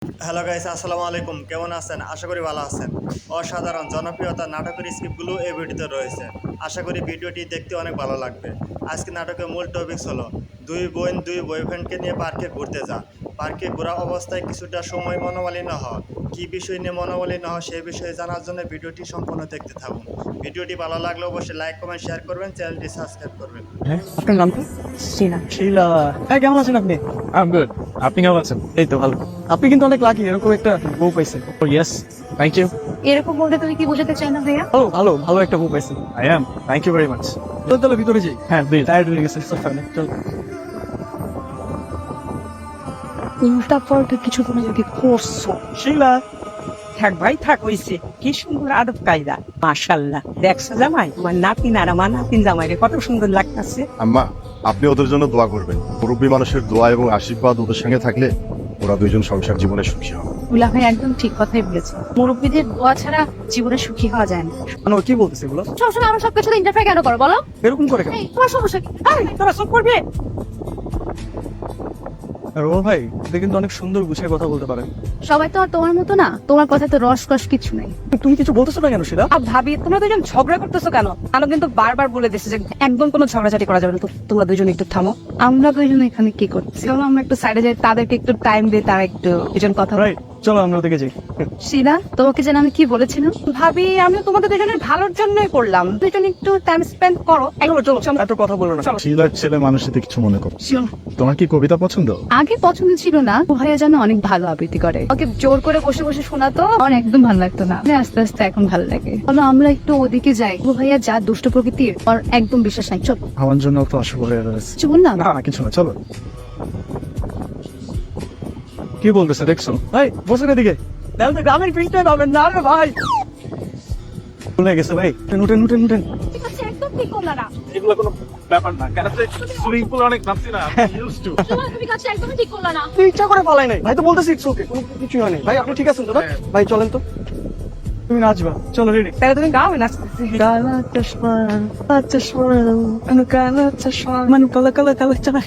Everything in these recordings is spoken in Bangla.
হ্যালো গাইস, আসসালামু আলাইকুম। কেমন আছেন? আশা করি ভালো আছেন। অসাধারণ জনপ্রিয়তা নাটকের স্ক্রিপ্টগুলো এই ভিডিওতে রয়েছে। আশা করি ভিডিওটি দেখতে অনেক ভালো লাগবে। আজকে নাটকের মূল টপিকস হলো দুই বোন দুই বয়ফ্রেন্ডকে নিয়ে পার্কে ঘুরতে যা। পার্কে ঘোরা অবস্থায় কিছুটা সময় মনোমালিন্য হয়। কী বিষয় নিয়ে মনোমালিন্য হয় সেই বিষয়ে জানার জন্য ভিডিওটি সম্পূর্ণ দেখতে থাকুন। ভিডিওটি ভালো লাগলে অবশ্যই লাইক কমেন্ট শেয়ার করবেন, চ্যানেলটি সাবস্ক্রাইব করবেন। হ্যাঁ, আপনার নাম কি? শিলা। শিলা। হ্যাঁ, কেমন আছেন আপনি? I'm good. আপনি কেমন আছেন? এই তো ভালো। আপনি কিন্তু অনেক লাকি, এরকম একটা বউ পাইছেন। Oh yes, thank you. এরকম বলতে তুমি কি বোঝাতে চাই না ভাইয়া? ভালো ভালো ভালো একটা বউ পাইছেন। I am. Thank you very much. চল তাহলে ভিতরে যাই। হ্যাঁ, please. টায়ার্ড হয়ে গেছে সকালে। চল। উল্টা পাল্টা কিছু তুমি যদি করছো। শিলা। থাক ভাই থাক হইছে কি সুন্দর আদব কায়দা মাশাআল্লাহ দেখছো জামাই তোমার নাতিন আর আমার নাতিন জামাইরে কত সুন্দর লাগতাছে। আম্মা, আপনি ওদের জন্য দোয়া করবেন। মুরব্বী মানুষের দোয়া এবং আশীর্বাদ ওদের সঙ্গে থাকলে ওরা দুইজন সংসার জীবনে সুখী হবে। উলা ভাই একদম ঠিক কথাই বলেছে। মুরব্বীদের দোয়া ছাড়া জীবনে সুখী হওয়া যায় না। মানে ও কি বলতেছে এগুলো? সবসময় আমার সবকিছুতে ইন্টারফেয়ার কেন করো বলো? এরকম করে কেন? এই, তোমার সমস্যা কি? তোরা চুপ করবি। আর ও ভাই, এটা কিন্তু অনেক সুন্দর গুছিয়ে কথা বলতে পারেন। সবাই তো আর তোমার মতো না। তোমার কথায় তো রস কস কিছু নাই। তুমি কিছু বলতেছো না কেন শিলা? আর ভাবি তোমরা দুজন ঝগড়া করতেছো কেন? আমি কিন্তু বারবার বলে দিচ্ছি যে একদম কোনো ঝগড়াঝাটি করা যাবে না। তো তোমরা দুজন একটু থামো। আমরা দুইজন এখানে কি করছি? চলো আমরা একটু সাইডে যাই, তাদেরকে একটু টাইম দিই, তারা একটু দুজন কথা বলে। রাইট, চলো আমরা ওদিকে যাই। শিলা, তোমাকে যেন আমি কি বলেছিলাম? ভাবি আমি তোমাদের দুজনের ভালোর জন্যই করলাম, দুজন একটু টাইম স্পেন্ড করো। চলো চলো, এত কথা বলো না। শিলার ছেলে মানুষের কিছু মনে করো। শিলা, তোমার কি কবিতা পছন্দ? আগে পছন্দ ছিল না, ও ভাইয়া যেন অনেক ভালো আবৃত্তি করে। ওকে জোর করে বসে বসে শোনাতো, আমার একদম ভালো লাগতো না। আস্তে আস্তে এখন ভালো লাগে। চলো আমরা একটু ওদিকে যাই। ও ভাইয়া যা দুষ্ট প্রকৃতির, আর একদম বিশ্বাস নাই। চল, আমার জন্য তো অশুভ হয়ে রয়েছে। চল না। না কিছু না, চলো। কি বলতেছে দেখছো? ভাই বসে না দিকে। তাহলে তো গ্রামের পিছনে পাবেন না রে ভাই। ভুলে গেছে ভাই। উঠেন উঠেন উঠেন। ঠিক আছে, একদম ঠিক করলা না। এগুলো কোনো ব্যাপার না। কেন সুইমিং পুল অনেক নামছি না। Used to. তুমি কাছে একদম ঠিক করলা না। তুই ইচ্ছা করে পালাই নাই ভাই, তো বলতেছি ইটস ওকে, কোনো কিছু হয় নাই ভাই। আপনি ঠিক আছেন তো? না ভাই চলেন তো, তুমি নাচবা। চলো রেডি। তাহলে তুমি গাও নাচতেছি। কালা চশমা কালা চশমা মানে কালা কালা কালা চশমা।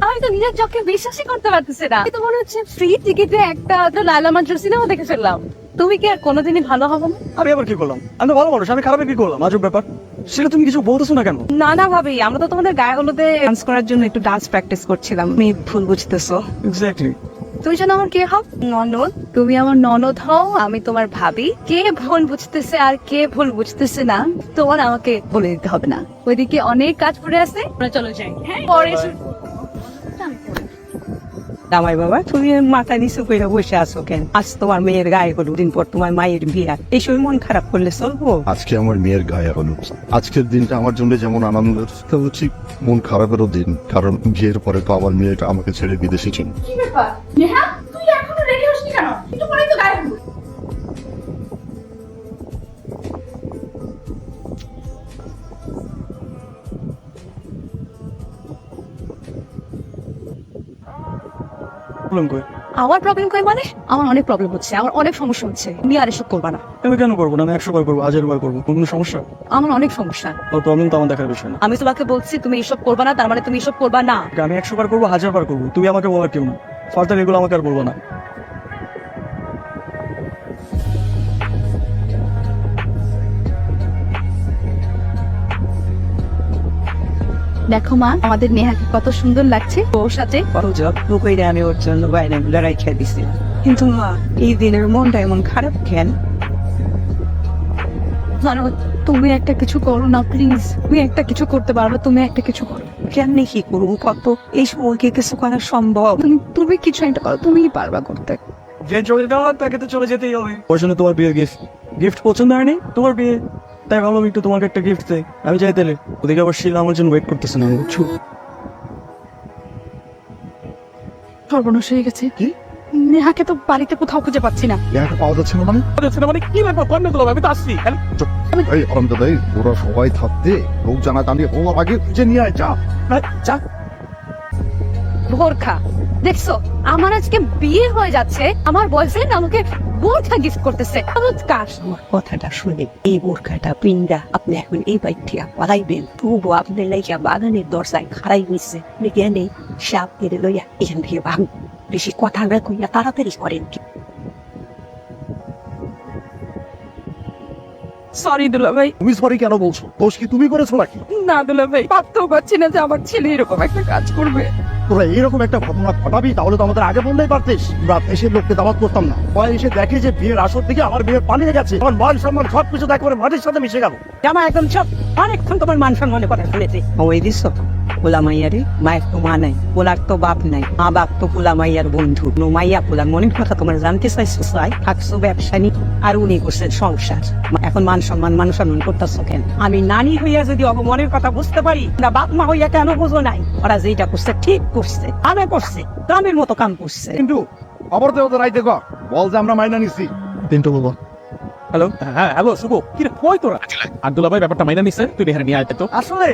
আমি তো নিজের চোখে বিশ্বাসই করতে পারতেছি না। তো মনে হচ্ছে ফ্রি টিকিটে একটা লায়লা মাজুর সিনেমা দেখে ফেললাম। তুমি কি আর কোনোদিনই ভালো হবে না? আমি আবার কি করলাম? আমি তো ভালো মানুষ, আমি খারাপে কি করলাম? আজব ব্যাপার। সেটা তুমি কিছু বলতেছো না কেন? না না ভাবি, আমরা তো তোমাদের গায়ে হলুদে ডান্স করার জন্য একটু ডান্স প্র্যাকটিস করছিলাম। তুমি ভুল বুঝতেছো। এক্স্যাক্টলি। তুমি যেন আমার কে হও? ননদ। তুমি আমার ননদ হও, আমি তোমার ভাবি। কে ভুল বুঝতেছে আর কে ভুল বুঝতেছে না তোমার আমাকে বলে দিতে হবে না। ওইদিকে অনেক কাজ পড়ে আছে, আমরা চলো যাই। হ্যাঁ, পরে জামাই বাবা তুমি মাথা নিচু করে বসে আছো কেন? আজ তোমার মেয়ের গায়ে হলুদ, দিন পর তোমার মায়ের বিয়া, এই সময় মন খারাপ করলে চলবো? আজকে আমার মেয়ের গায়ে হলো। আজকের দিনটা আমার জন্য যেমন আনন্দের, তেমন ঠিক মন খারাপেরও দিন। কারণ বিয়ের পরে তো আমার মেয়েটা আমাকে ছেড়ে বিদেশে চলে। কি ব্যাপার? নেহা, তুই এখনো রেডি হসনি কেন? একটু পরেই তো গায়ে হলুদ। প্রবলেম কই? আমার প্রবলেম কই মানে? আমার অনেক প্রবলেম হচ্ছে, আমার অনেক সমস্যা হচ্ছে। তুমি আর এসব করবা না। আমি কেন করবো না? আমি 100 বার করবো, 1000 বার করবো। কোনো সমস্যা? আমার অনেক সমস্যা। ওর প্রবলেম তো আমার দেখার বিষয় না। আমি তোমাকে বলছি তুমি এসব করবা না, তার মানে তুমি এসব করবা না। আমি 100 বার করবো, 1000 বার করবো, তুমি আমাকে বলার কেউ না। ফার্দার এগুলো আমাকে আর বলবো না। দেখো মা, আমাদের নেহাকে কত সুন্দর লাগছে ওর সাথে। কত যত্ন করে আমি ওর জন্য বাইরে লড়াই খেয়ে দিছি, কিন্তু মা এই দিনের মনটা এমন খারাপ কেন? জানো, তুমি একটা কিছু করো না প্লিজ। তুমি একটা কিছু করতে পারবে, তুমি একটা কিছু করো। কেমনি কি করবো কত? এই সময় কি কিছু করা সম্ভব? তুমি কিছু একটা করো, তুমিই পারবা করতে। যে চলে যাওয়া তাকে তো চলে যেতেই হবে। ওর জন্য তোমার বিয়ের গিফট। গিফট পছন্দ হয়নি তোমার বিয়ে, তাই ভাবলাম একটু তোমাকে একটা গিফট দেয়। আমি যাই তাহলে। ওদিকে আবার শিলা আমার জন্য ওয়েট করতেছে না, বুঝছো? সর্বনাশ হয়ে গেছে। কি? নেহাকে তো বাড়িতে কোথাও খুঁজে পাচ্ছি না। মেয়েটা পাওয়া যাচ্ছে না মানে? মানে কি ব্যাপার? কন্যা দিলাম, আমি তো আসছি। এই অরন্তদাই, ওরা সবাই থাকতে লোক জানা জানিয়ে ও আগে খুঁজে নিয়ে আয়, যা। যা। বোরখা, দেখছো আমার আজকে বিয়ে হয়ে যাচ্ছে, আমার বয়ফ্রেন্ড আমাকে বোরখা গিফট করতেছে। চমৎকার। আমার কথাটা শুনে এই বোরখাটা পিন্ডা আপনি এখন এই বাইকটিয়া পালাইবেন, তবু আপনার লাইকা বাগানের দরজায় খাড়াই হইছে। আপনি জ্ঞানে সাপ কেড়ে লইয়া এখান থেকে ভাঙ। বেশি কথা না কইয়া তাড়াতাড়ি করেন। সরি দুলা ভাই। তুমি সরি কেন বলছো? দোষ কি তুমি করেছো নাকি? না দুলা ভাই, ভাবতেও পারছি না যে আমার ছেলে এরকম একটা কাজ করবে। তোরা এইরকম একটা ঘটনা ঘটাবি তাহলে তো আমাদের আগে বললেই পারতিস। আমরা দেশের লোককে দাওয়াত করতাম না। পরে এসে দেখে যে বিয়ের আসর থেকে আমার বিয়ে পালিয়ে গেছে, আমার মান সম্মান সব কিছু একবারে মাটির সাথে মিশে গেল। জামা একদম সব অনেকক্ষণ তোমার মান সম্মানের কথা শুনেছে। ওই দিস পোলা মাইয়ারে, মায়ের তো মা নাই, পোলার তো বাপ নাই, মা বাপ তো পোলা মাইয়ার বন্ধু। নো মাইয়া পোলার মনের কথা তোমার জানতে চাইছো? চাই থাকছো ব্যবসা নি, আর উনি করছেন সংসার। এখন মান সম্মান করতেছো কেন? আমি নানি হইয়া যদি অবমনের কথা বুঝতে পারি, না বাপ মা হইয়া কেন বুঝো নাই? ওরা যেটা করছে ঠিক করছে, আমি করছে, গ্রামের মতো কাম করছে। কিন্তু খবর দেও তো রাইতে কর, বল যে আমরা মাইনা নিছি। তিনটু বাবা। হ্যালো, হ্যাঁ হ্যালো শুভ, কি রে কই তোরা? আব্দুল্লাহ ভাই ব্যাপারটা মাইনা নিছে, তুই এখানে নিয়ে আয় তো। আসলে